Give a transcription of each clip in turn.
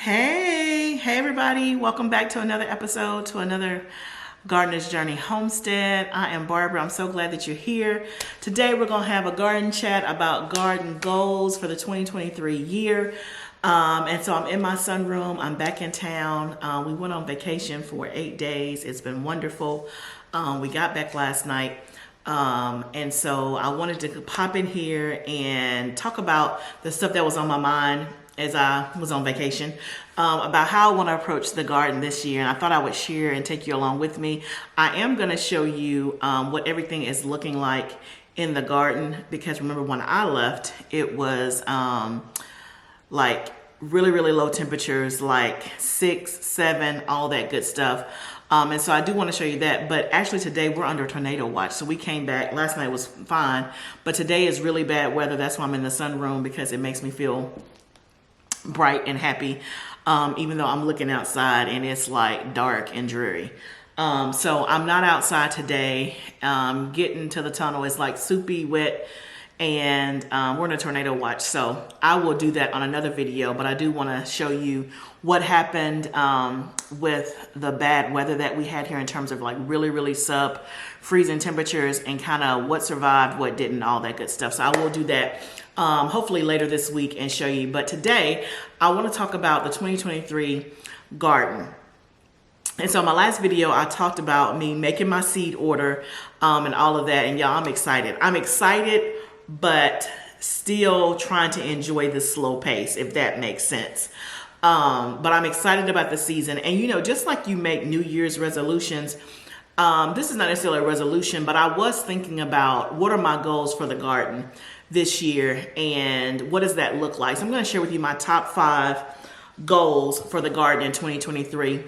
Hey everybody, welcome back to another episode, to another Gardener's Journey Homestead. I am Barbara. I'm so glad that you're here. Today we're going to have a garden chat about garden goals for the 2023 year. And so I'm in my sunroom. I'm back in town. We went on vacation for 8 days. It's been wonderful. We got back last night. And so I wanted to pop in here and talk about the stuff that was on my mind as I was on vacation, about how I want to approach the garden this year. And I thought I would share and take you along with me. I am going to show you what everything is looking like in the garden, because remember when I left, it was like really low temperatures, like 6, 7, all that good stuff. And so I do want to show you that, but actually today we're under tornado watch. So we came back, last night was fine, but today is really bad weather. That's why I'm in the sunroom, because it makes me feel bright and happy, even though I'm looking outside and it's like dark and dreary. So I'm not outside today. Getting to the tunnel is like soupy wet, and we're in a tornado watch. So I will do that on another video, but I do want to show you what happened with the bad weather that we had here in terms of like really sub freezing temperatures, and kind of what survived, what didn't, all that good stuff. So I will do that hopefully later this week and show you. But today I want to talk about the 2023 garden. And so in my last video, I talked about me making my seed order and all of that. And y'all, I'm excited. I'm excited, but still trying to enjoy the slow pace, if that makes sense. But I'm excited about the season. And you know, just like you make New Year's resolutions, this is not necessarily a resolution, but I was thinking about what are my goals for the garden this year and what does that look like. So I'm going to share with you my top 5 goals for the garden in 2023.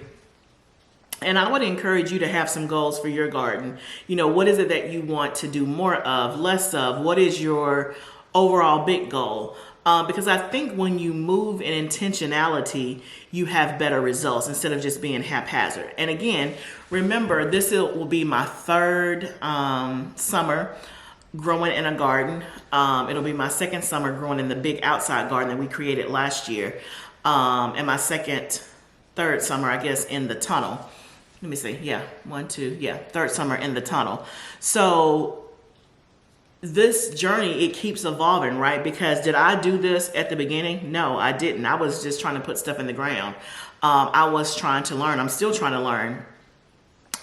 And I would encourage you to have some goals for your garden. You know, what is it that you want to do more of, less of? What is your overall big goal? Because I think when you move in intentionality, you have better results instead of just being haphazard. And again, remember, this will be my 3rd summer growing in a garden. It'll be my 2nd summer growing in the big outside garden that we created last year. And my 3rd summer, I guess, in the tunnel. Let me see. Yeah, 1, 2. Yeah, 3rd summer in the tunnel. So this journey, it keeps evolving, right? Because did I do this at the beginning? No, I didn't. I was just trying to put stuff in the ground. I was trying to learn. I'm still trying to learn.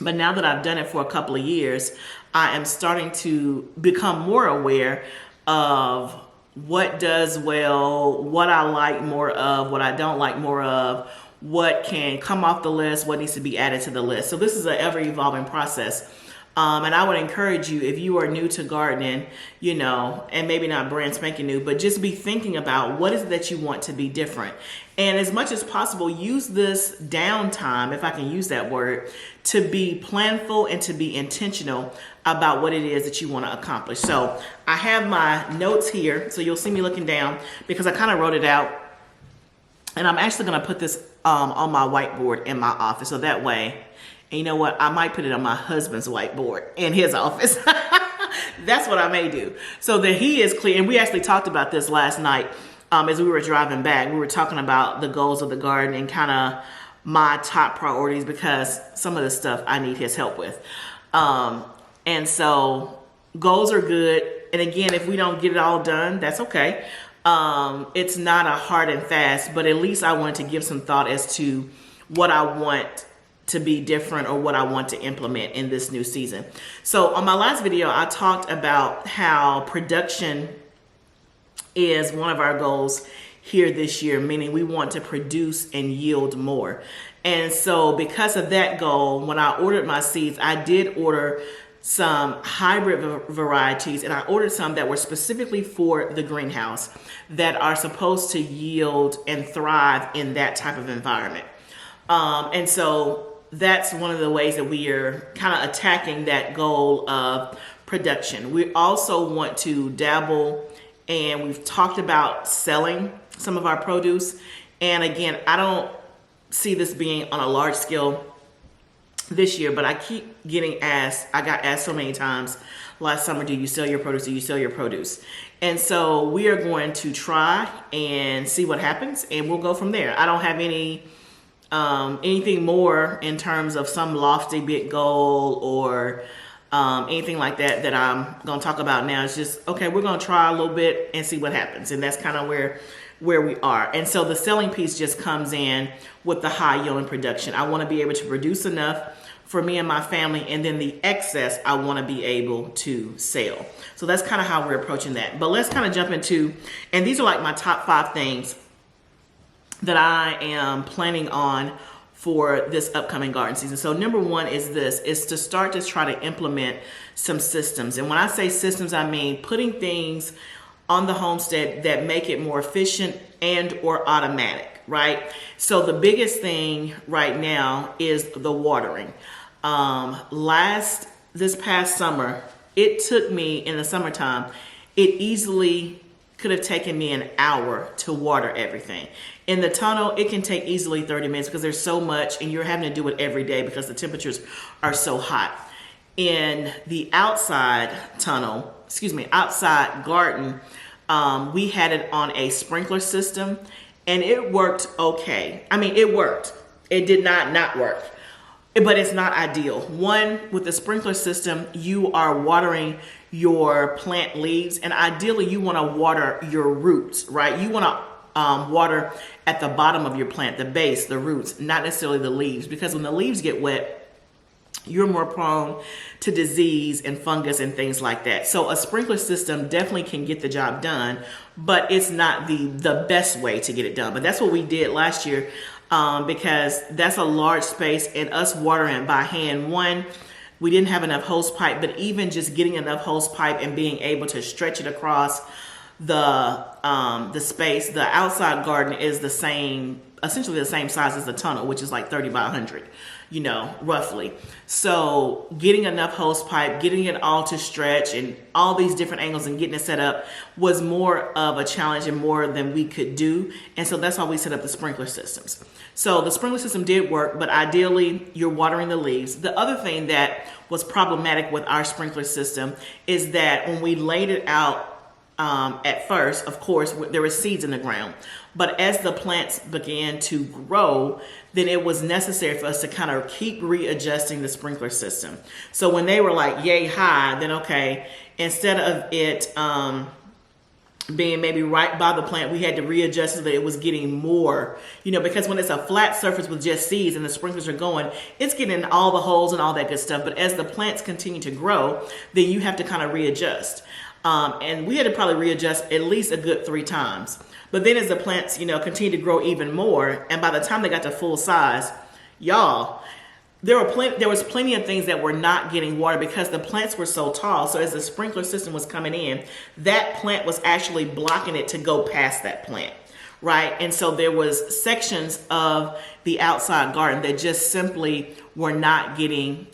But now that I've done it for a couple of years, I am starting to become more aware of what does well, what I like more of, what I don't like more of, what can come off the list, what needs to be added to the list. So this is an ever-evolving process. And I would encourage you, if you are new to gardening, you know, and maybe not brand spanking new, but just be thinking about what is it that you want to be different. And as much as possible, use this downtime, if I can use that word, to be planful and to be intentional about what it is that you want to accomplish. So I have my notes here, so you'll see me looking down because I kind of wrote it out. And I'm actually going to put this on my whiteboard in my office, so that way, and you know what, I might put it on my husband's whiteboard in his office. That's what I may do, so that he is clear. And we actually talked about this last night as we were driving back. We were talking about the goals of the garden and kind of my top priorities, because some of the stuff I need his help with. And so goals are good. And again, if we don't get it all done, that's okay. It's not a hard and fast, but at least I wanted to give some thought as to what I want to be different or what I want to implement in this new season. So on my last video, I talked about how production is one of our goals here this year, meaning we want to produce and yield more. And so because of that goal, when I ordered my seeds, I did order some hybrid varieties, and I ordered some that were specifically for the greenhouse that are supposed to yield and thrive in that type of environment. And so that's one of the ways that we are kind of attacking that goal of production. We also want to dabble, and we've talked about selling some of our produce. And again, I don't see this being on a large scale this year, but I keep getting asked, I got asked so many times last summer, do you sell your produce? Do you sell your produce? And so we are going to try and see what happens, and we'll go from there. I don't have anything more in terms of some lofty big goal or anything like that that I'm going to talk about now. It's just, okay, we're going to try a little bit and see what happens. And that's kind of where we are. And so the selling piece just comes in with the high yield and production. I want to be able to produce enough for me and my family, and then the excess I want to be able to sell. So that's kind of how we're approaching that. But let's kind of jump into, and these are like my top 5 things that I am planning on for this upcoming garden season. So number 1 is to start to try to implement some systems. And when I say systems, I mean putting things on the homestead that make it more efficient and or automatic, right? So the biggest thing right now is the watering. This past summer, it took me in the summertime, it easily could have taken me an hour to water everything. In the tunnel, it can take easily 30 minutes because there's so much and you're having to do it every day because the temperatures are so hot. In the outside garden, we had it on a sprinkler system and it worked okay. I mean, it worked. It did not work, but it's not ideal. One, with the sprinkler system, you are watering your plant leaves, and ideally you want to water your roots, right? You want to water at the bottom of your plant, the base, the roots, not necessarily the leaves, because when the leaves get wet, you're more prone to disease and fungus and things like that. So a sprinkler system definitely can get the job done, but it's not the best way to get it done. But that's what we did last year, because that's a large space, and us watering by hand, one, we didn't have enough hose pipe, but even just getting enough hose pipe and being able to stretch it across the space, the outside garden is essentially the same size as the tunnel, which is like 30 by 100, roughly. So getting enough hose pipe, getting it all to stretch and all these different angles and getting it set up was more of a challenge and more than we could do. And so that's why we set up the sprinkler systems. So the sprinkler system did work, but ideally you're watering the leaves. The other thing that was problematic with our sprinkler system is that when we laid it out, at first, of course, there were seeds in the ground, but as the plants began to grow, then it was necessary for us to kind of keep readjusting the sprinkler system. So when they were like yay high, then okay, instead of it being maybe right by the plant, we had to readjust so that it was getting more, because when it's a flat surface with just seeds and the sprinklers are going, it's getting in all the holes and all that good stuff. But as the plants continue to grow, then you have to kind of readjust. And we had to probably readjust at least a good 3 times. But then as the plants, continue to grow even more, and by the time they got to full size, y'all, there was plenty of things that were not getting water because the plants were so tall. So as the sprinkler system was coming in, that plant was actually blocking it to go past that plant, right? And so there was sections of the outside garden that just simply were not getting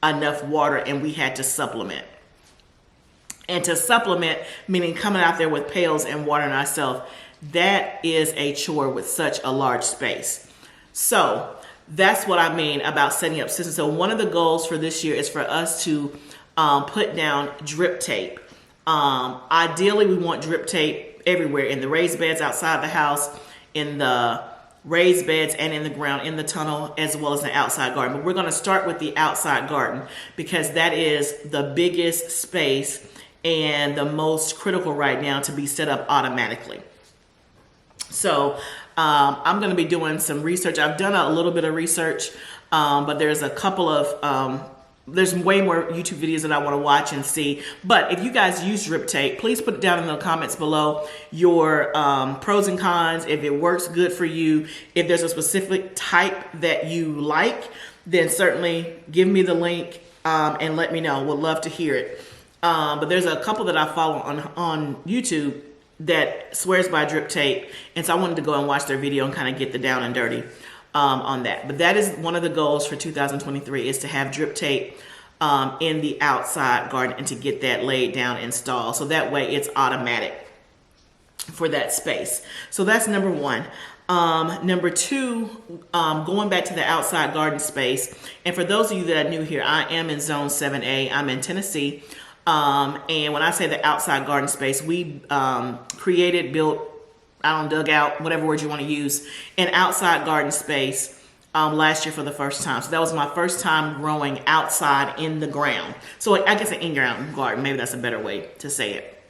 enough water, and we had to supplement. And to supplement, meaning coming out there with pails and watering ourselves, that is a chore with such a large space. So that's what I mean about setting up systems. So one of the goals for this year is for us to put down drip tape. Ideally, we want drip tape everywhere, in the raised beds outside the house, in the raised beds and in the ground, in the tunnel, as well as the outside garden. But we're going to start with the outside garden because that is the biggest space and the most critical right now to be set up automatically. So I'm going to be doing some research. I've done a little bit of research, but there's a couple of, there's way more YouTube videos that I want to watch and see. But if you guys use drip tape, please put it down in the comments below your pros and cons, if it works good for you. If there's a specific type that you like, then certainly give me the link and let me know. Would love to hear it. But there's a couple that I follow on YouTube that swears by drip tape. And so I wanted to go and watch their video and kind of get the down and dirty on that. But that is one of the goals for 2023 is to have drip tape in the outside garden and to get that laid down, installed. So that way it's automatic for that space. So that's number 1. Number two, going back to the outside garden space. And for those of you that are new here, I am in Zone 7A. I'm in Tennessee. And when I say the outside garden space, we built, dug out, whatever word you want to use, an outside garden space last year for the first time. So that was my first time growing outside in the ground. So I guess an in-ground garden, maybe that's a better way to say it.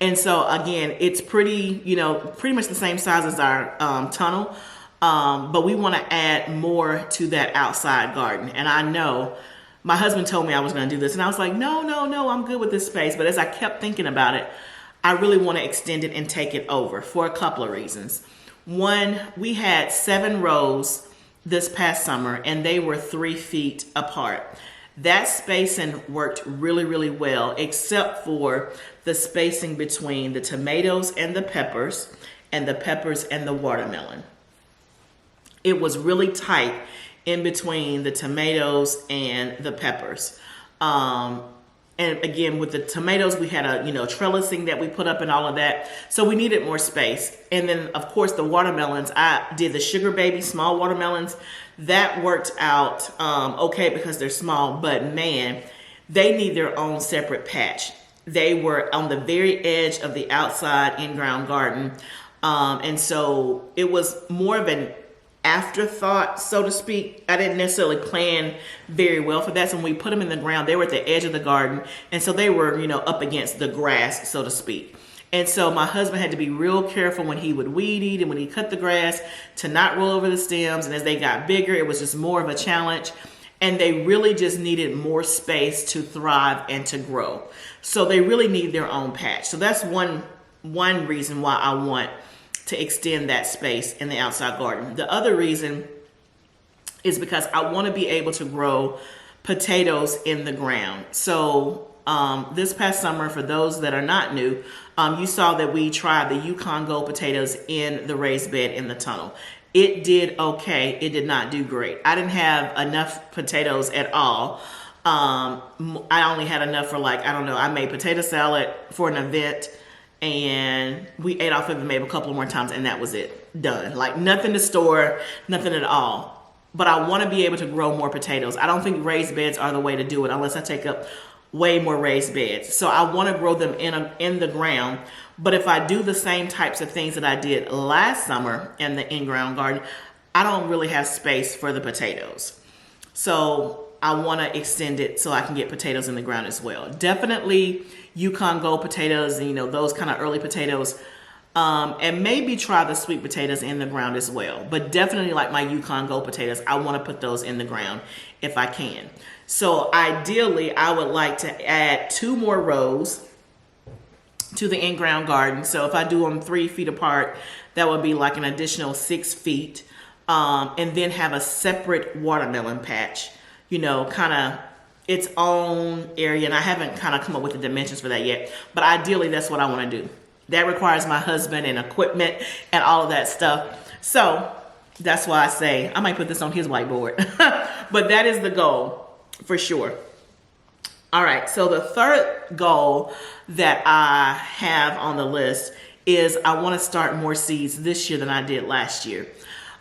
And so again, it's pretty much the same size as our tunnel, but we want to add more to that outside garden. And I know my husband told me I was going to do this, and I was like, no, I'm good with this space. But as I kept thinking about it, I really want to extend it and take it over for a couple of reasons. One, we had 7 rows this past summer, and they were 3 feet apart. That spacing worked really, really well, except for the spacing between the tomatoes and the peppers and the watermelon. It was really tight in between the tomatoes and the peppers. And again, with the tomatoes, we had a trellising that we put up and all of that. So we needed more space. And then, of course, the watermelons, I did the sugar baby small watermelons. That worked out okay because they're small, but man, they need their own separate patch. They were on the very edge of the outside in-ground garden. And so it was more of an afterthought, so to speak. I didn't necessarily plan very well for that. So when we put them in the ground, they were at the edge of the garden. And so they were, up against the grass, so to speak. And so my husband had to be real careful when he would weed eat and when he cut the grass to not roll over the stems. And as they got bigger, it was just more of a challenge. And they really just needed more space to thrive and to grow. So they really need their own patch. So that's one reason why I want to extend that space in the outside garden. The other reason is because I want to be able to grow potatoes in the ground. So this past summer, for those that are not new, you saw that we tried the Yukon Gold potatoes in the raised bed in the tunnel. It did okay. It did not do great. I didn't have enough potatoes at all. I only had enough for I made potato salad for an event, and we ate off of it maybe a couple more times, and that was it. Done. Like nothing to store, nothing at all. But I want to be able to grow more potatoes. I don't think raised beds are the way to do it unless I take up way more raised beds. So I want to grow them in the ground. But if I do the same types of things that I did last summer in the in-ground garden, I don't really have space for the potatoes. So I want to extend it so I can get potatoes in the ground as well. Definitely Yukon Gold potatoes, those kind of early potatoes. And maybe try the sweet potatoes in the ground as well. But definitely like my Yukon Gold potatoes, I want to put those in the ground if I can. So ideally, I would like to add 2 more rows to the in-ground garden. So if I do them 3 feet apart, that would be like an additional 6 feet. And then have a separate watermelon patch, kind of its own area. And I haven't kind of come up with the dimensions for that yet. But ideally, that's what I want to do. That requires my husband and equipment and all of that stuff. So that's why I say I might put this on his whiteboard. But that is the goal for sure. All right, so the third goal that I have on the list is I want to start more seeds this year than I did last year.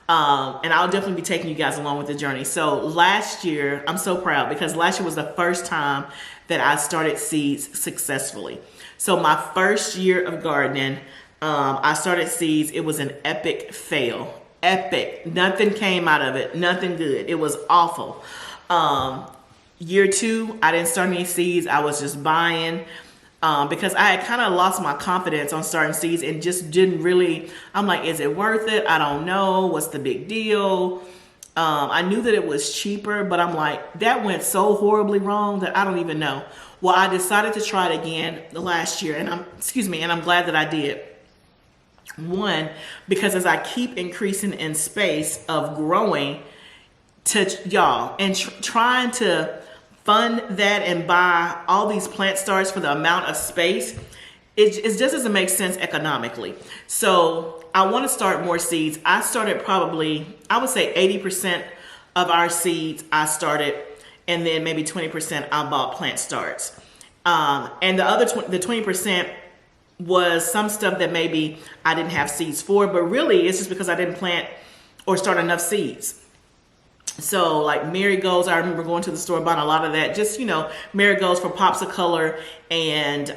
And I'll definitely be taking you guys along with the journey. So last year, I'm so proud because last year was the first time that I started seeds successfully. So my first year of gardening, I started seeds. It was an epic fail. Epic. Nothing came out of it. Nothing good. It was awful. Year 2, I didn't start any seeds. I was just buying because I had kind of lost my confidence on starting seeds and just didn't really, I'm like, is it worth it? I don't know. What's the big deal? I knew that it was cheaper, but I'm like, that went so horribly wrong that I don't even know. Well, I decided to try it again last year, and I'm glad that I did. One, because as I keep increasing in space of growing to y'all and trying to fund that and buy all these plant starts for the amount of space, it just doesn't make sense economically. So I want to start more seeds. I started probably, I would say 80% of our seeds I started, and then maybe 20% I bought plant starts. And the other the 20% was some stuff that maybe I didn't have seeds for, but really it's just because I didn't plant or start enough seeds. So like marigolds, I remember going to the store, buying a lot of that, just, you know, marigolds for pops of color and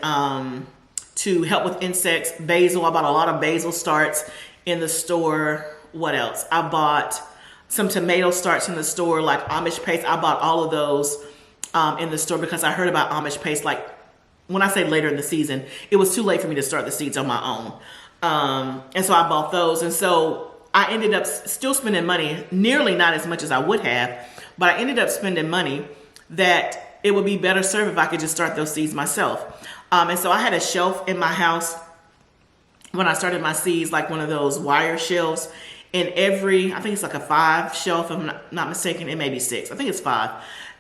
to help with insects. Basil, I bought a lot of basil starts in the store. What else? I bought some tomato starts in the store, like Amish paste. I bought all of those in the store because I heard about Amish paste, like when I say later in the season, it was too late for me to start the seeds on my own. And so I bought those. And so I ended up still spending money, nearly not as much as I would have, but I ended up spending money that it would be better served if I could just start those seeds myself. And so I had a shelf in my house when I started my seeds, like one of those wire shelves. And I think it's like a 5 shelf, if I'm not mistaken, it may be 6. I think it's 5.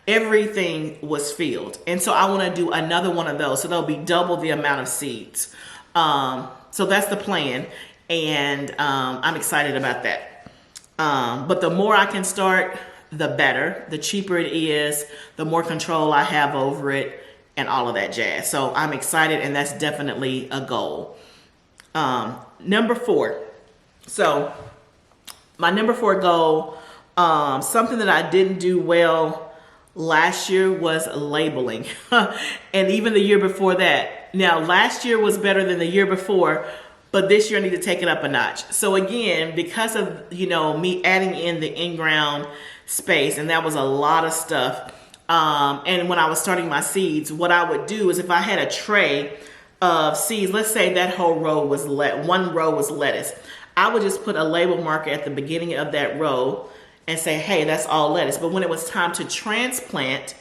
Everything was filled. And so I want to do another one of those. So there'll be double the amount of seeds. So that's the plan. And I'm excited about that. But the more I can start, the better. The cheaper it is, the more control I have over it and all of that jazz. So I'm excited, and that's definitely a goal. Number 4. So my number 4 goal, something that I didn't do well last year was labeling. And even the year before that. Now, last year was better than the year before, but this year I need to take it up a notch. So again, because of, you know, me adding in the in-ground space, and that was a lot of stuff. And when I was starting my seeds, what I would do is if I had a tray of seeds, let's say that whole row was one row was lettuce, I would just put a label marker at the beginning of that row and say, hey, that's all lettuce. But when it was time to transplant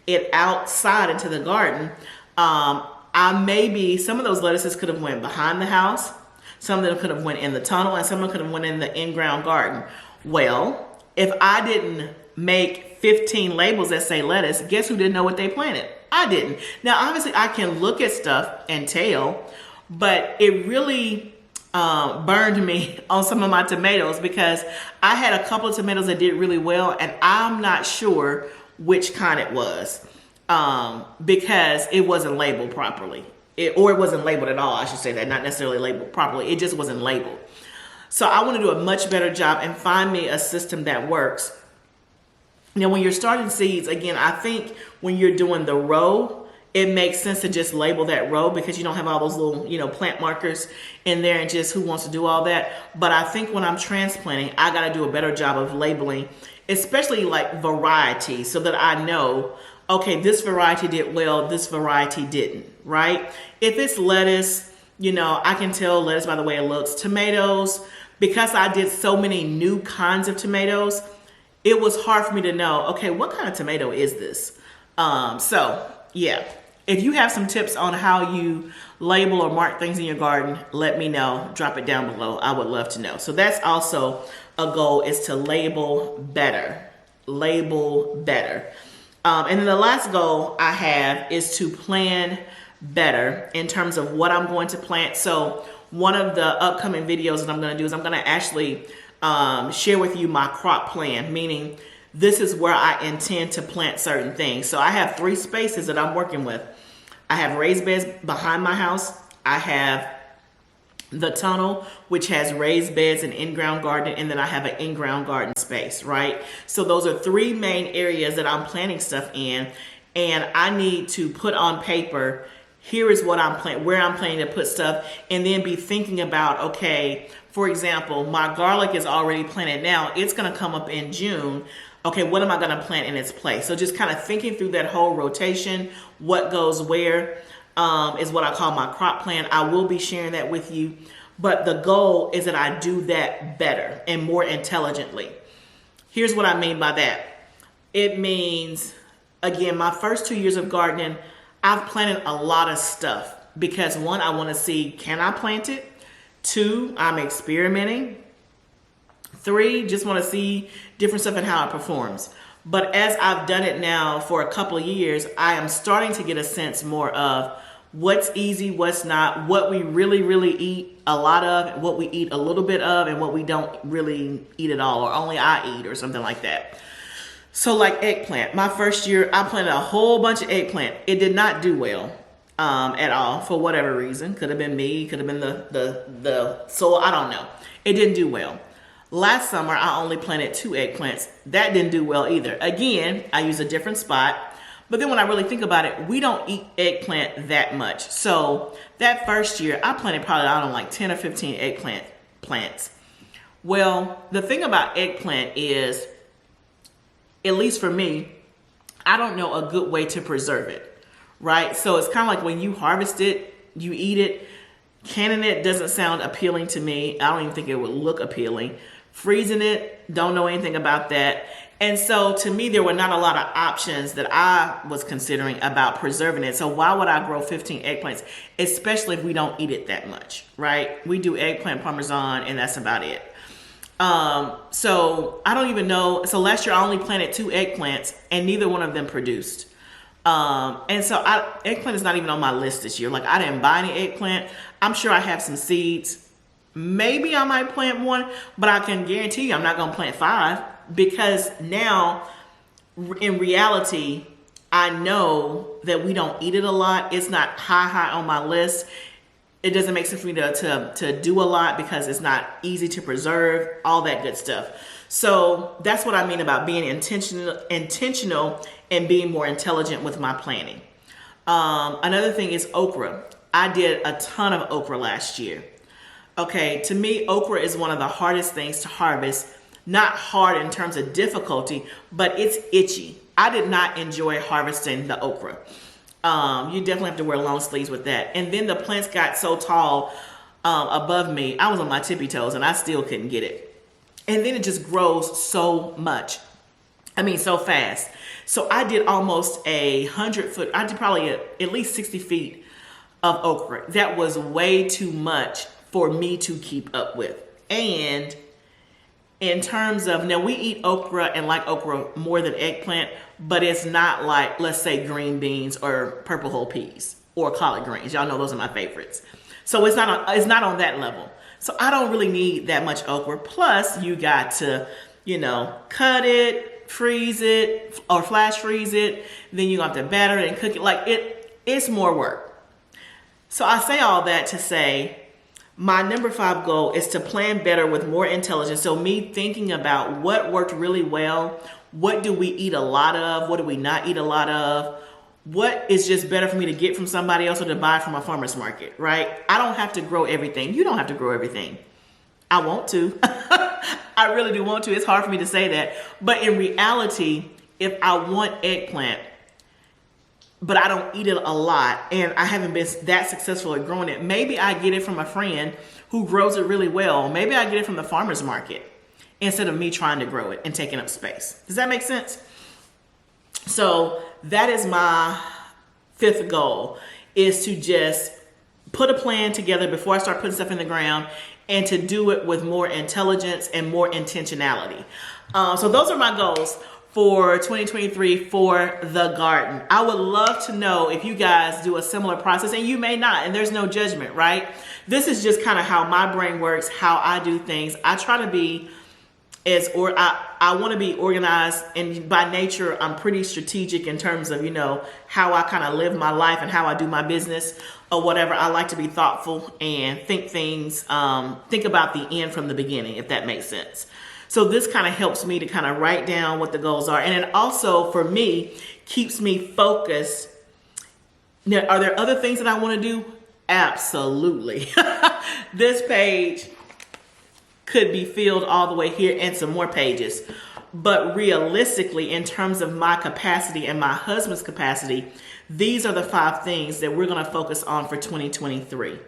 it outside into the garden, some of those lettuces could have went behind the house, some of them could have went in the tunnel, and some of them could have went in the in-ground garden. Well, if I didn't make 15 labels that say lettuce, guess who didn't know what they planted? I didn't. Now, obviously, I can look at stuff and tell, but it really burned me on some of my tomatoes because I had a couple of tomatoes that did really well, and I'm not sure which kind it was because it wasn't labeled properly. Or it wasn't labeled at all, I should say that, not necessarily labeled properly. It just wasn't labeled. So I want to do a much better job and find me a system that works. Now, when you're starting seeds, again, I think when you're doing the row, it makes sense to just label that row because you don't have all those little, you know, plant markers in there and just who wants to do all that. But I think when I'm transplanting, I got to do a better job of labeling, especially like variety, so that I know, okay, this variety did well, this variety didn't, right? If it's lettuce, you know, I can tell lettuce by the way it looks. Tomatoes, because I did so many new kinds of tomatoes, it was hard for me to know, okay, what kind of tomato is this? So yeah. If you have some tips on how you label or mark things in your garden, let me know. Drop it down below. I would love to know. So that's also a goal, is to label better. Label better. And then the last goal I have is to plan better in terms of what I'm going to plant. So one of the upcoming videos that I'm going to do is I'm going to actually share with you my crop plan, meaning this is where I intend to plant certain things. So I have 3 spaces that I'm working with. I have raised beds behind my house. I have the tunnel, which has raised beds and in-ground garden, and then I have an in-ground garden space, right? So those are 3 main areas that I'm planting stuff in, and I need to put on paper, here is what where I'm planning to put stuff, and then be thinking about, okay, for example, my garlic is already planted now. It's gonna come up in June. Okay, what am I gonna plant in its place? So just kind of thinking through that whole rotation, what goes where, is what I call my crop plan. I will be sharing that with you, but the goal is that I do that better and more intelligently. Here's what I mean by that. It means, again, my first 2 years of gardening, I've planted a lot of stuff because 1, I wanna see, can I plant it? 2, I'm experimenting. 3, just want to see different stuff and how it performs. But as I've done it now for a couple of years, I am starting to get a sense more of what's easy, what's not, what we really, really eat a lot of, what we eat a little bit of, and what we don't really eat at all, or only I eat, or something like that. So like eggplant, my first year, I planted a whole bunch of eggplant. It did not do well. at all for whatever reason. Could have been me, could have been the soil, I don't know. It didn't do well. Last summer, I only planted 2 eggplants. That didn't do well either. Again, I used a different spot. But then when I really think about it, we don't eat eggplant that much. So that first year, I planted probably, I don't know, like 10 or 15 eggplant plants. Well, the thing about eggplant is, at least for me, I don't know a good way to preserve it, right? So it's kind of like when you harvest it, you eat it. Canning it doesn't sound appealing to me. I don't even think it would look appealing. Freezing it, don't know anything about that. And so to me, there were not a lot of options that I was considering about preserving it. So why would I grow 15 eggplants, especially if we don't eat it that much, right? We do eggplant parmesan and that's about it. So I don't even know. So last year I only planted 2 eggplants and neither one of them produced. And so eggplant is not even on my list this year. Like I didn't buy any eggplant. I'm sure I have some seeds. Maybe I might plant one, but I can guarantee you I'm not going to plant 5 because now in reality, I know that we don't eat it a lot. It's not high on my list. It doesn't make sense for me to do a lot because it's not easy to preserve, all that good stuff. So that's what I mean about being intentional and being more intelligent with my planning. Another thing is okra. I did a ton of okra last year. Okay, to me, okra is one of the hardest things to harvest. Not hard in terms of difficulty, but it's itchy. I did not enjoy harvesting the okra. You definitely have to wear long sleeves with that. And then the plants got so tall above me, I was on my tippy toes and I still couldn't get it. And then it just grows so much. I mean, so fast. So I did almost 100 foot, I did probably at least 60 feet of okra. That was way too much for me to keep up with. And in terms of, now we eat okra and like okra more than eggplant, but it's not like, let's say green beans or purple whole peas or collard greens. Y'all know those are my favorites. So it's not on that level. So I don't really need that much okra. Plus you got to, cut it, freeze it or flash freeze it. Then you have to batter it and cook it. Like it's more work. So I say all that to say, my number 5 goal is to plan better with more intelligence. So me thinking about what worked really well, what do we eat a lot of, what do we not eat a lot of, what is just better for me to get from somebody else or to buy from a farmer's market, right? I don't have to grow everything. You don't have to grow everything. I want to. I really do want to. It's hard for me to say that. But in reality, if I want eggplant, but I don't eat it a lot and I haven't been that successful at growing it, maybe I get it from a friend who grows it really well. Maybe I get it from the farmer's market instead of me trying to grow it and taking up space. Does that make sense? So that is my 5th goal, is to just put a plan together before I start putting stuff in the ground and to do it with more intelligence and more intentionality. So those are my goals for 2023 for the garden. I would love to know if you guys do a similar process, and you may not, and there's no judgment, right? This is just kind of how my brain works, how I do things. I try to be I want to be organized, and by nature, I'm pretty strategic in terms of, how I kind of live my life and how I do my business or whatever. I like to be thoughtful and think about the end from the beginning, if that makes sense. So this kind of helps me to kind of write down what the goals are. And it also, for me, keeps me focused. Now, are there other things that I want to do? Absolutely. This page could be filled all the way here and some more pages. But realistically, in terms of my capacity and my husband's capacity, these are the 5 things that we're going to focus on for 2023.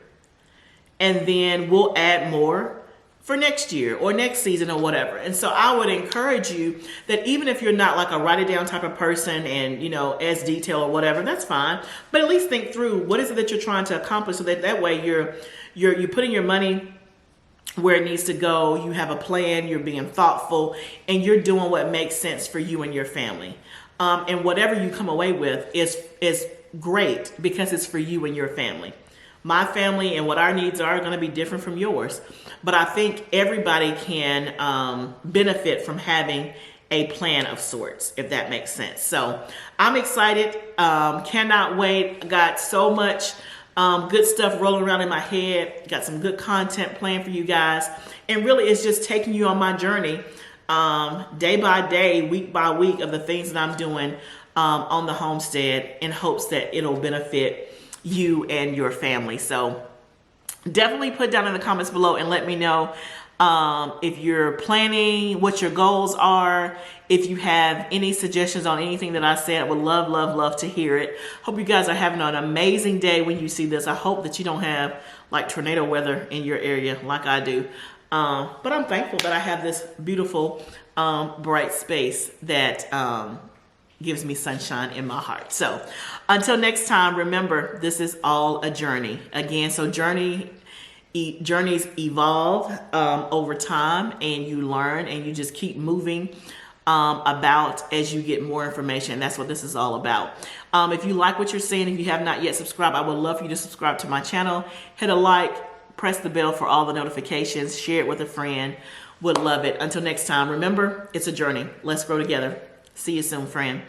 And then we'll add more for next year or next season or whatever. And so I would encourage you that even if you're not like a write it down type of person and, as detail or whatever, that's fine. But at least think through what is it that you're trying to accomplish, so that way you're putting your money where it needs to go. You have a plan, you're being thoughtful, and you're doing what makes sense for you and your family. And whatever you come away with is great because it's for you and your family. My family and what our needs are going to be different from yours. But I think everybody can benefit from having a plan of sorts, if that makes sense. So I'm excited. Cannot wait. Got so much good stuff rolling around in my head. Got some good content planned for you guys. And really, it's just taking you on my journey day by day, week by week, of the things that I'm doing on the homestead, in hopes that it'll benefit you and your family. So definitely put down in the comments below and let me know if you're planning, what your goals are. If you have any suggestions on anything that I said, I would love, love, love to hear it. Hope you guys are having an amazing day when you see this. I hope that you don't have like tornado weather in your area like I do. But I'm thankful that I have this beautiful, bright space that gives me sunshine in my heart. So until next time, remember, this is all a journey. Again, so journeys evolve over time, and you learn, and you just keep moving about as you get more information. That's what this is all about. If you like what you're seeing, if you have not yet subscribed, I would love for you to subscribe to my channel. Hit a like, press the bell for all the notifications, share it with a friend. Would love it. Until next time, remember, it's a journey. Let's grow together. See you soon, friend.